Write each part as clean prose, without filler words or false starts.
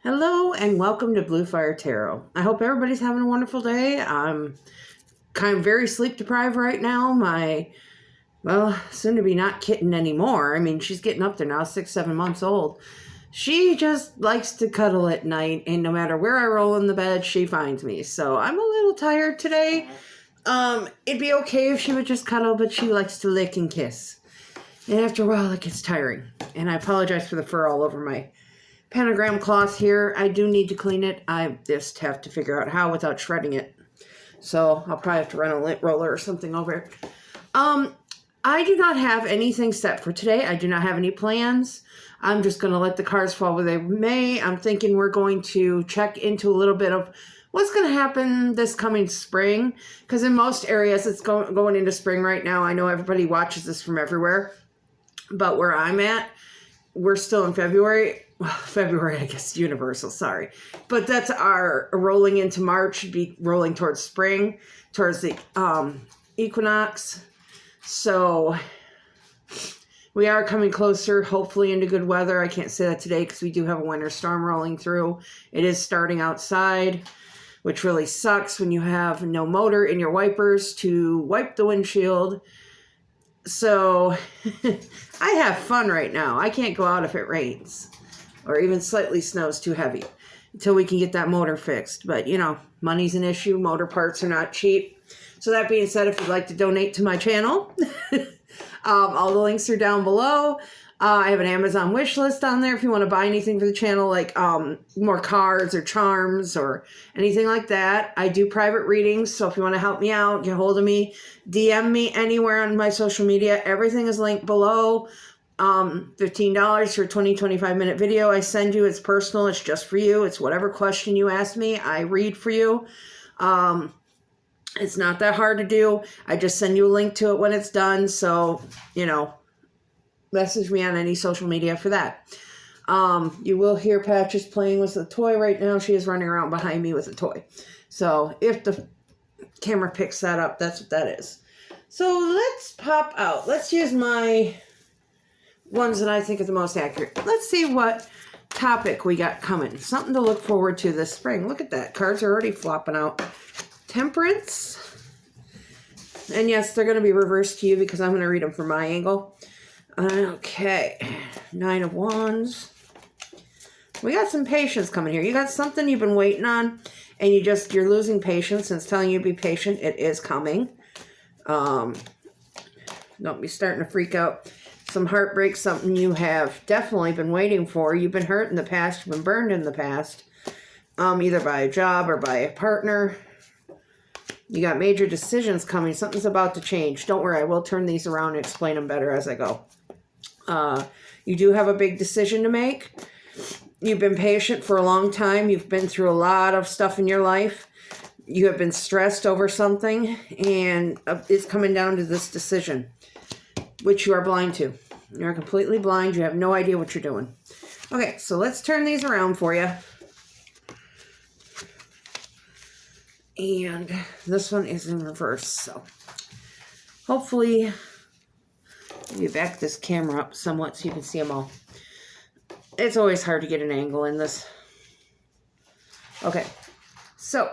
Hello and welcome to Blue Fire Tarot. I hope everybody's having a wonderful day. I'm kind of very sleep deprived right now. Soon to be not kitten anymore. I mean, she's getting up there now, 6, 7 months old. She just likes to cuddle at night, and no matter where I roll in the bed, she finds me. So I'm a little tired today. It'd be okay if she would just cuddle, but she likes to lick and kiss. And after a while, it gets tiring. And I apologize for the fur all over my pentagram cloth here. I do need to clean it. I just have to figure out how without shredding it. So I'll probably have to run a lint roller or something over. I do not have anything set for today. I do not have any plans. I'm just going to let the cards fall where they may. I'm thinking we're going to check into a little bit of what's going to happen this coming spring. Because in most areas, it's going into spring right now. I know everybody watches this from everywhere. But where I'm at, we're still in February. Well, February, I guess, universal, sorry. But that's our rolling into March, be rolling towards spring, towards the equinox. So we are coming closer, hopefully into good weather. I can't say that today because we do have a winter storm rolling through. It is starting outside, which really sucks when you have no motor in your wipers to wipe the windshield. So I have fun right now. I can't go out if it rains or even slightly snows too heavy until we can get that motor fixed. But, you know, money's an issue. Motor parts are not cheap. So that being said, if you'd like to donate to my channel, all the links are down below. I have an Amazon wish list on there if you want to buy anything for the channel, like more cards or charms or anything like that. I do private readings, so if you want to help me out, get hold of me, DM me anywhere on my social media. Everything is linked below. $15 for a 25 minute video I send you. It's personal. It's just for you. It's whatever question you ask me, I read for you. It's not that hard to do. I just send you a link to it when it's done. So, you know, message me on any social media for that. You will hear Patches playing with a toy right now. She is running around behind me with a toy. So if the camera picks that up, that's what that is. So let's pop out. Let's use my ones that I think are the most accurate. Let's see what topic we got coming. Something to look forward to this spring. Look at that. Cards are already flopping out. Temperance. And yes, they're going to be reversed to you because I'm going to read them from my angle. Okay. 9 of Wands. We got some patience coming here. You got something you've been waiting on and you're losing patience and it's telling you to be patient. It is coming. Don't be starting to freak out. Some heartbreak, something you have definitely been waiting for. You've been hurt in the past. You've been burned in the past. Either by a job or by a partner. You got major decisions coming. Something's about to change. Don't worry. I will turn these around and explain them better as I go. You do have a big decision to make. You've been patient for a long time. You've been through a lot of stuff in your life. You have been stressed over something. And it's coming down to this decision, which you are blind to. You're completely blind. You have no idea what you're doing. Okay, so let's turn these around for you. And this one is in reverse, so hopefully let me back this camera up somewhat so you can see them all. It's always hard to get an angle in this. Okay, so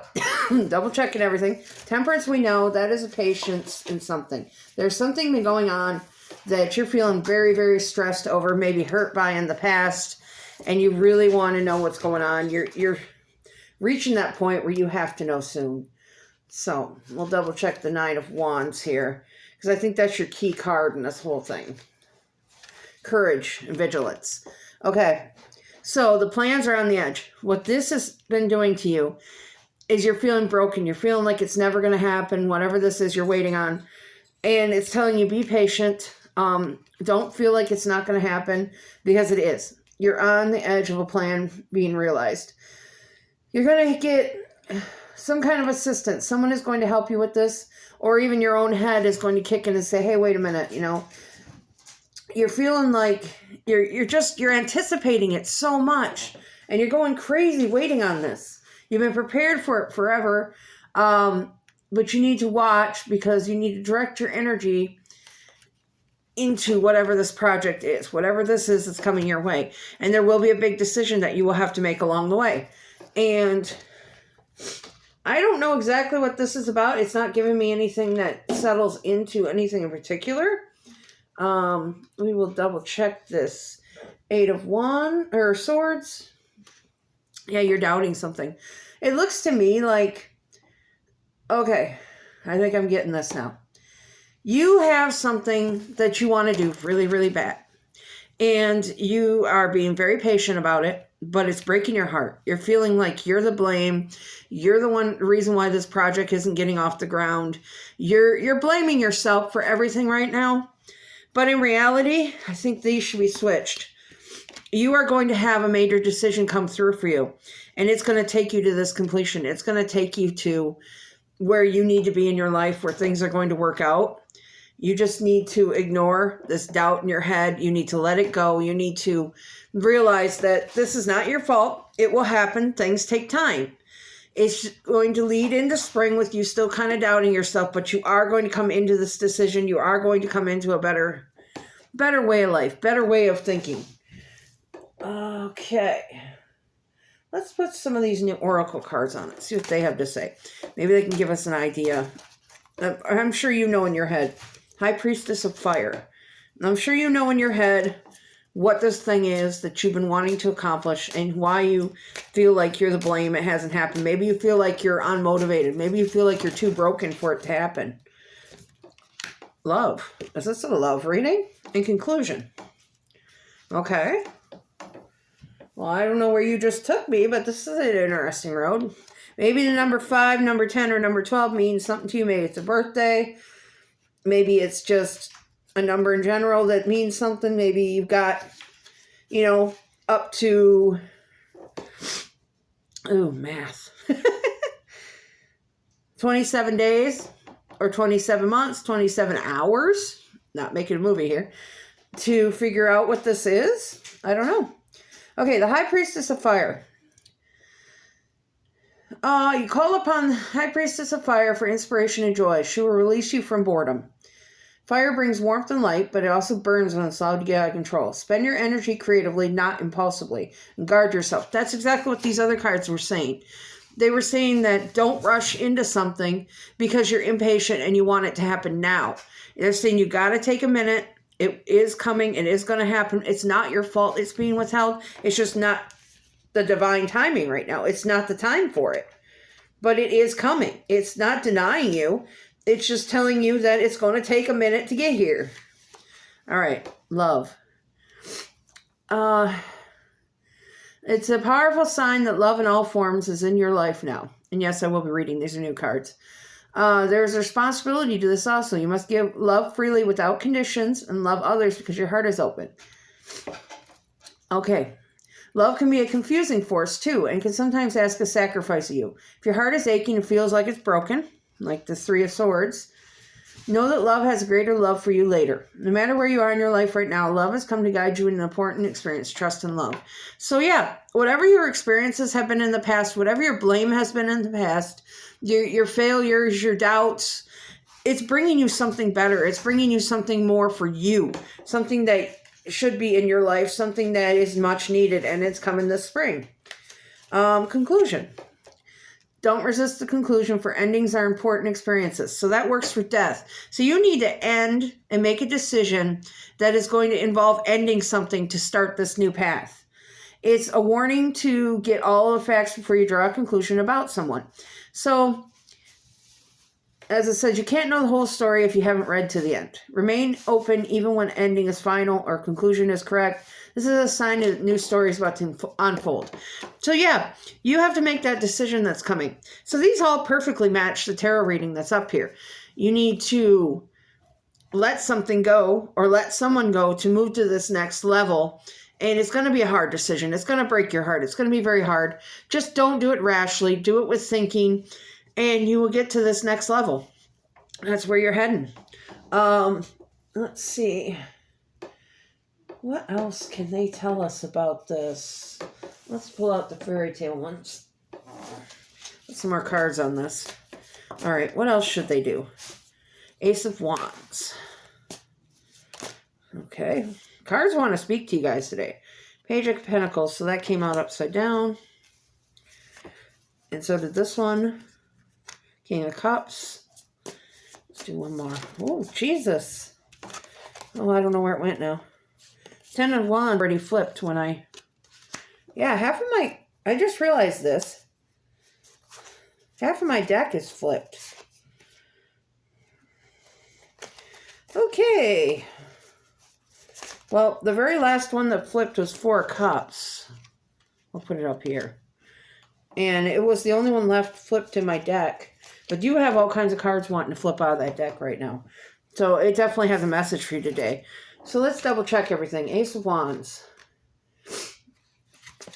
double checking everything. Temperance, we know that is a patience in something. There's something been going on that you're feeling very, very stressed over, maybe hurt by in the past, and you really want to know what's going on. You're reaching that point where you have to know soon. So we'll double check the 9 of Wands here because I think that's your key card in this whole thing. Courage and vigilance. Okay, so the plans are on the edge. What this has been doing to you is you're feeling broken. You're feeling like it's never going to happen. Whatever this is you're waiting on. And it's telling you be patient. Don't feel like it's not going to happen because it is. You're on the edge of a plan being realized. You're going to get some kind of assistance. Someone is going to help you with this, or even your own head is going to kick in and say, hey, wait a minute, you know. You're feeling like you're anticipating it so much, and you're going crazy waiting on this. You've been prepared for it forever, but you need to watch because you need to direct your energy into whatever this project is, whatever this is that's coming your way. And there will be a big decision that you will have to make along the way. And I don't know exactly what this is about. It's not giving me anything that settles into anything in particular. We will double check this. 8 of Swords. Yeah, you're doubting something. It looks to me like, okay, I think I'm getting this now. You have something that you want to do really, really bad. And you are being very patient about it, but it's breaking your heart. You're feeling like you're the blame. You're the reason why this project isn't getting off the ground. You're blaming yourself for everything right now. But in reality, I think these should be switched. You are going to have a major decision come through for you. And it's going to take you to this completion. It's going to take you to where you need to be in your life, where things are going to work out. You just need to ignore this doubt in your head. You need to let it go. You need to realize that this is not your fault. It will happen. Things take time. It's going to lead into spring with you still kind of doubting yourself, but you are going to come into this decision. You are going to come into a better way of life, better way of thinking. Okay. Let's put some of these new oracle cards on it. See what they have to say. Maybe they can give us an idea. I'm sure you know in your head. High Priestess of Fire. I'm sure you know in your head what this thing is that you've been wanting to accomplish and why you feel like you're the blame. It hasn't happened. Maybe you feel like you're unmotivated. Maybe you feel like you're too broken for it to happen. Love. Is this a love reading? In conclusion. Okay. Well, I don't know where you just took me, but this is an interesting road. Maybe the number 5, number 10, or number 12 means something to you. Maybe it's a birthday. Maybe it's just a number in general that means something. Maybe you've got, up to, math. 27 days or 27 months, 27 hours, not making a movie here, to figure out what this is. I don't know. Okay, the High Priestess of Fire. You call upon the High Priestess of Fire for inspiration and joy. She will release you from boredom. Fire brings warmth and light, but it also burns when it's allowed to get out of control. Spend your energy creatively, not impulsively, and guard yourself. That's exactly what these other cards were saying. They were saying that don't rush into something because you're impatient and you want it to happen now. They're saying you got to take a minute. It is coming. It is going to happen. It's not your fault it's being withheld. It's just not the divine timing right now. It's not the time for it. But it is coming. It's not denying you. It's just telling you that it's going to take a minute to get here. All right. Love. It's a powerful sign that love in all forms is in your life now. And yes, I will be reading. These are new cards. There's a responsibility to this also. You must give love freely without conditions and love others because your heart is open. Okay. Love can be a confusing force too and can sometimes ask a sacrifice of you. If your heart is aching and feels like it's broken, like the 3 of Swords, know that love has a greater love for you later. No matter where you are in your life right now, love has come to guide you in an important experience, trust and love. So yeah, whatever your experiences have been in the past, whatever your blame has been in the past, your failures, your doubts, it's bringing you something better. It's bringing you something more for you, something that should be in your life, something that is much needed, and it's coming this spring. Conclusion. Don't resist the conclusion, for endings are important experiences. So that works for death. So you need to end and make a decision that is going to involve ending something to start this new path. It's a warning to get all the facts before you draw a conclusion about someone. So, as I said, you can't know the whole story if you haven't read to the end. Remain open even when ending is final or conclusion is correct. This is a sign that new story is about to unfold. So yeah, you have to make that decision that's coming. So these all perfectly match the tarot reading that's up here. You need to let something go or let someone go to move to this next level. And it's going to be a hard decision. It's going to break your heart. It's going to be very hard. Just don't do it rashly. Do it with thinking. And you will get to this next level. That's where you're heading. Let's see. What else can they tell us about this? Let's pull out the fairy tale ones. Put some more cards on this. All right, what else should they do? Ace of Wands. Okay. Cards want to speak to you guys today. Page of Pentacles. So that came out upside down. And so did this one. King of Cups. Let's do one more. Oh, Jesus. Oh, I don't know where it went now. 10 of Wands already flipped when I... Yeah, half of my... I just realized this. Half of my deck is flipped. Okay. Well, the very last one that flipped was 4 of Cups. I'll put it up here. And it was the only one left flipped in my deck. But you have all kinds of cards wanting to flip out of that deck right now. So it definitely has a message for you today. So let's double check everything. Ace of Wands.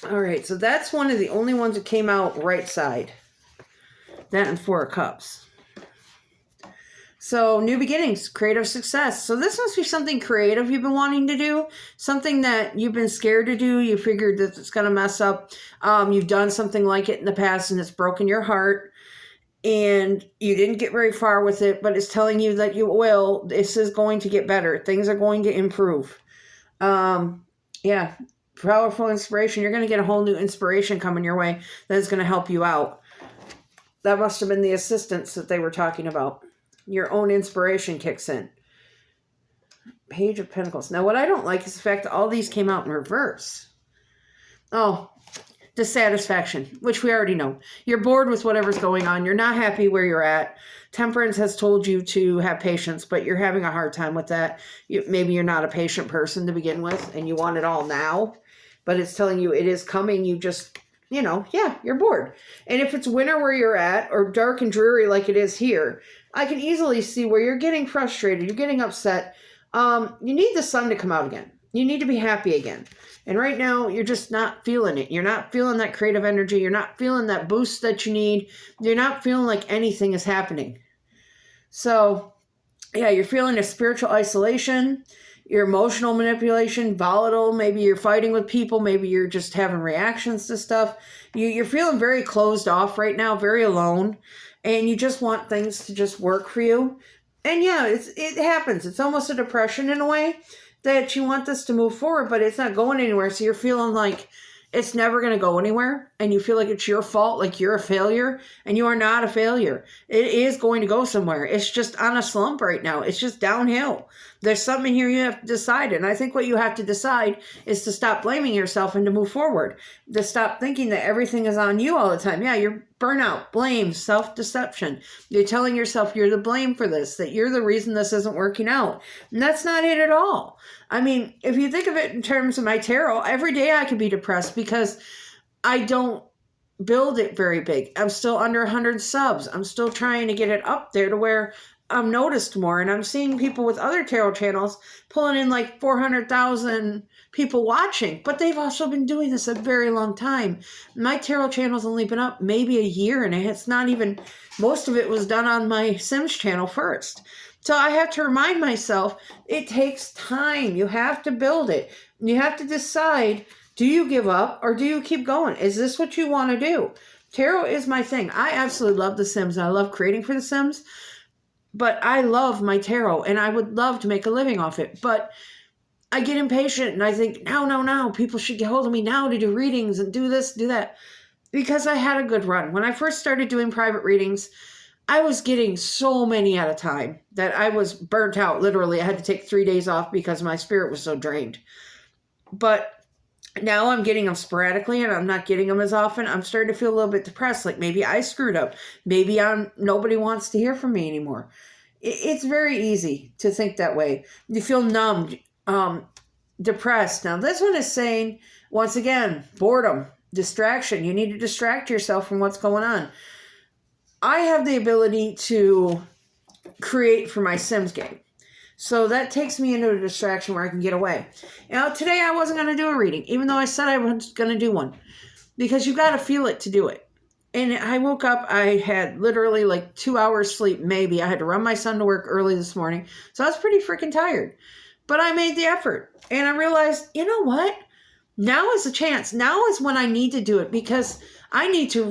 All right, so that's one of the only ones that came out right side. That and 4 of Cups. So new beginnings, creative success. So this must be something creative you've been wanting to do. Something that you've been scared to do. You figured that it's going to mess up. You've done something like it in the past and it's broken your heart. And you didn't get very far with it, but it's telling you that you will. This is going to get better. Things are going to improve. Yeah, powerful inspiration. You're going to get a whole new inspiration coming your way that is going to help you out. That must have been the assistance that they were talking about. Your own inspiration kicks in. Page of Pentacles. Now, what I don't like is the fact that all these came out in reverse. Oh, dissatisfaction, which we already know. You're bored with whatever's going on. You're not happy where you're at. Temperance has told you to have patience, but you're having a hard time with that. Maybe you're not a patient person to begin with, and you want it all now, but it's telling you it is coming. You just, yeah, you're bored. And if it's winter where you're at, or dark and dreary like it is here, I can easily see where you're getting frustrated. You're getting upset. You need the sun to come out again. You need to be happy again. And right now, you're just not feeling it. You're not feeling that creative energy. You're not feeling that boost that you need. You're not feeling like anything is happening. So, yeah, you're feeling a spiritual isolation, your emotional manipulation, volatile. Maybe you're fighting with people. Maybe you're just having reactions to stuff. You're feeling very closed off right now, very alone. And you just want things to just work for you. And yeah, it happens. It's almost a depression in a way that you want this to move forward, but it's not going anywhere. So you're feeling like it's never going to go anywhere. And you feel like it's your fault, like you're a failure. And you are not a failure. It is going to go somewhere. It's just on a slump right now. It's just downhill. There's something here you have to decide. And I think what you have to decide is to stop blaming yourself and to move forward. To stop thinking that everything is on you all the time. Yeah, you're burnout, blame, self-deception. You're telling yourself you're to blame for this, that you're the reason this isn't working out. And that's not it at all. I mean, if you think of it in terms of my tarot, every day I could be depressed because I don't build it very big. I'm still under 100 subs. I'm still trying to get it up there to where I'm noticed more. And I'm seeing people with other tarot channels pulling in like 400,000 people watching. But they've also been doing this a very long time. My tarot channel's only been up maybe a year, and it's not even, most of it was done on my Sims channel first. So I have to remind myself, it takes time. You have to build it. You have to decide, do you give up or do you keep going? Is this what you want to do? Tarot is my thing. I absolutely love The Sims. I love creating for The Sims. But I love my tarot, and I would love to make a living off it. But I get impatient, and I think, no, people should get hold of me now to do readings and do this, do that. Because I had a good run. When I first started doing private readings, I was getting so many at a time that I was burnt out. Literally, I had to take 3 days off because my spirit was so drained. But now I'm getting them sporadically, and I'm not getting them as often. I'm starting to feel a little bit depressed. Like maybe I screwed up. Maybe nobody wants to hear from me anymore. It's very easy to think that way. You feel numbed, depressed. Now this one is saying, once again, boredom, distraction. You need to distract yourself from what's going on. I have the ability to create for my Sims game. So that takes me into a distraction where I can get away. Now, today I wasn't going to do a reading, even though I said I was going to do one. Because you got to feel it to do it. And I woke up, I had literally like 2 hours sleep, maybe. I had to run my son to work early this morning. So I was pretty freaking tired. But I made the effort. And I realized, you know what? Now is the chance. Now is when I need to do it. Because I need to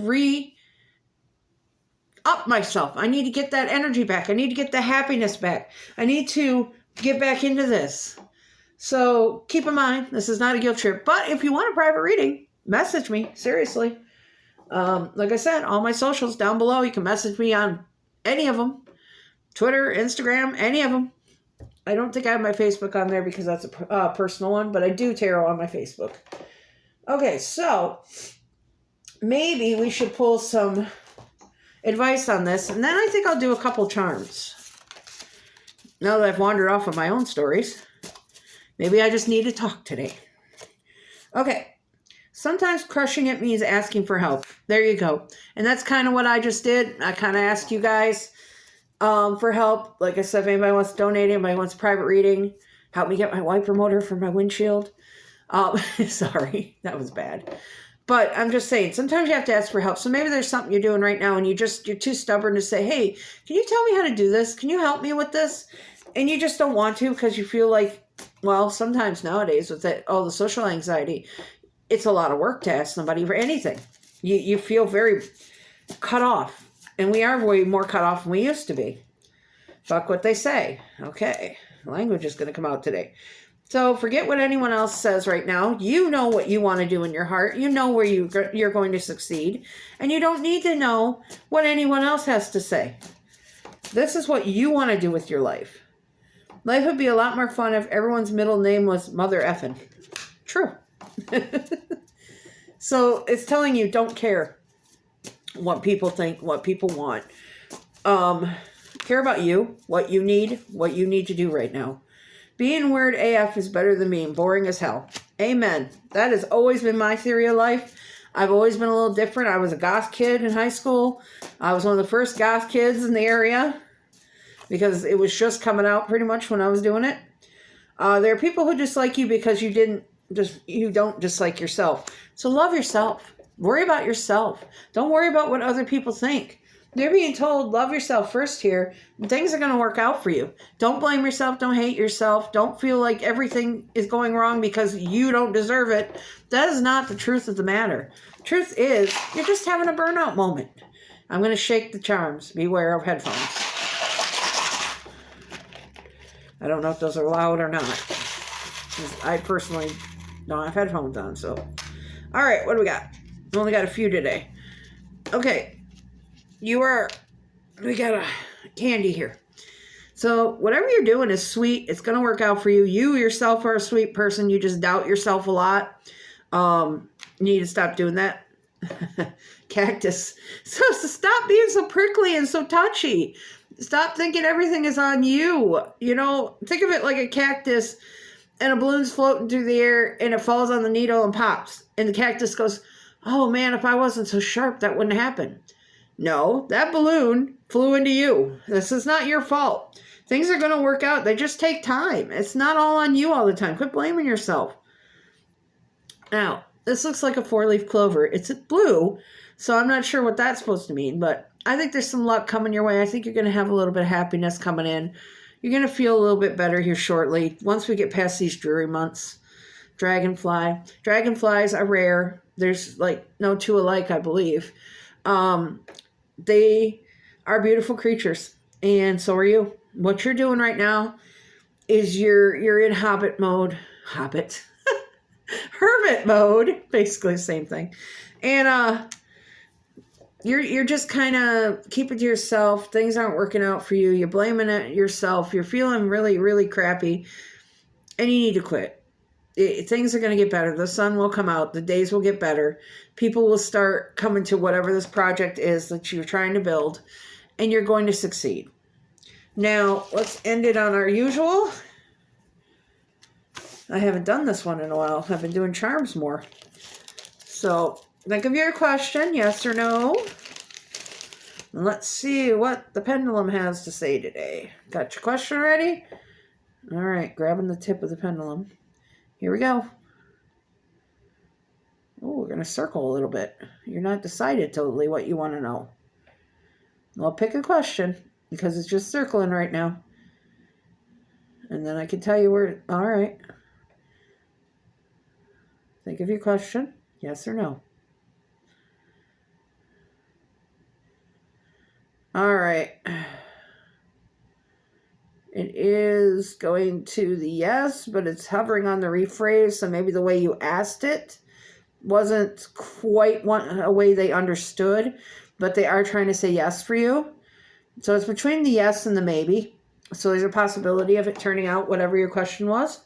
up myself. I need to get that energy back. I need to get the happiness back. I need to get back into this. So keep in mind, this is not a guilt trip. But if you want a private reading, message me. Seriously. Like I said, all my socials down below. You can message me on any of them. Twitter, Instagram, any of them. I don't think I have my Facebook on there because that's a personal one, but I do tarot on my Facebook. Okay, so maybe we should pull some advice on this, and then I think I'll do a couple charms. Now that I've wandered off of my own stories, maybe I just need to talk today. Okay, sometimes crushing it means asking for help. There you go. And that's kind of what I just did. I kind of asked you guys for help. Like I said, if anybody wants to donate, anybody wants a private reading, help me get my wiper motor for my windshield. Sorry, that was bad. But I'm just saying, sometimes you have to ask for help. So maybe there's something you're doing right now and you're too stubborn to say, hey, can you tell me how to do this? Can you help me with this? And you just don't want to because you feel like, well, sometimes nowadays with all the social anxiety, it's a lot of work to ask somebody for anything. You feel very cut off. And we are way more cut off than we used to be. Fuck what they say. Okay, language is going to come out today. So forget what anyone else says right now. You know what you want to do in your heart. You know where you're going to succeed. And you don't need to know what anyone else has to say. This is what you want to do with your life. Life would be a lot more fun if everyone's middle name was Mother Effin. True. So it's telling you don't care what people think, what people want. Care about you, what you need to do right now. Being weird AF is better than being boring as hell. Amen. That has always been my theory of life. I've always been a little different. I was a goth kid in high school. I was one of the first goth kids in the area because it was just coming out pretty much when I was doing it. There are people who dislike you because you don't dislike yourself. So love yourself. Worry about yourself. Don't worry about what other people think. They're being told, love yourself first here, and things are going to work out for you. Don't blame yourself. Don't hate yourself. Don't feel like everything is going wrong because you don't deserve it. That is not the truth of the matter. Truth is, you're just having a burnout moment. I'm going to shake the charms. Beware of headphones. I don't know if those are loud or not. I personally don't have headphones on, so. All right, what do we got? We only got a few today. Okay. We got a candy here. So whatever you're doing is sweet. It's going to work out for you. You yourself are a sweet person. You just doubt yourself a lot. You need to stop doing that. Cactus. So stop being so prickly and so touchy. Stop thinking everything is on you. You know, think of it like a cactus and a balloon's floating through the air and it falls on the needle and pops. And the cactus goes, oh man, if I wasn't so sharp, that wouldn't happen. No, that balloon flew into you. This is not your fault. Things are going to work out. They just take time. It's not all on you all the time. Quit blaming yourself. Now, this looks like a 4-leaf clover. It's blue, so I'm not sure what that's supposed to mean, but I think there's some luck coming your way. I think you're going to have a little bit of happiness coming in. You're going to feel a little bit better here shortly once we get past these dreary months. Dragonfly. Dragonflies are rare. There's like no two alike, I believe. They are beautiful creatures, and so are you. What you're doing right now is you're in hermit mode, basically the same thing. And you're just kind of keeping to yourself. Things aren't working out for you. You're blaming it yourself. You're feeling really, really crappy, and you need to quit. Things are going to get better. The sun will come out. The days will get better. People will start coming to whatever this project is that you're trying to build, and you're going to succeed. Now, let's end it on our usual. I haven't done this one in a while. I've been doing charms more. So, think of your question, yes or no. And let's see what the pendulum has to say today. Got your question ready? All right, grabbing the tip of the pendulum. Here we go. Oh, we're going to circle a little bit. You're not decided totally what you want to know. Well, pick a question because it's just circling right now. And then I can tell you where. All right. Think of your question. Yes or no. All right. It is going to the yes, but it's hovering on the rephrase, so maybe the way you asked it wasn't quite a way they understood, but they are trying to say yes for you. So it's between the yes and the maybe. So there's a possibility of it turning out whatever your question was.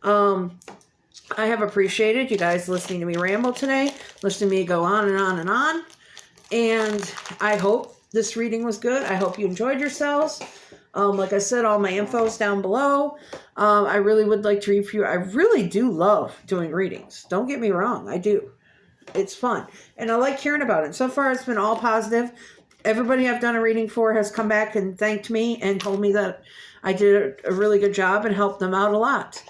I have appreciated you guys listening to me ramble today, listening to me go on and on and on. And I hope this reading was good. I hope you enjoyed yourselves. Like I said, all my info is down below. I really would like to read for you. I really do love doing readings. Don't get me wrong. I do. It's fun. And I like hearing about it. So far, it's been all positive. Everybody I've done a reading for has come back and thanked me and told me that I did a really good job and helped them out a lot.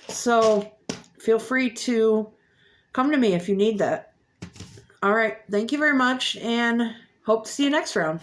So feel free to come to me if you need that. All right. Thank you very much, and hope to see you next round.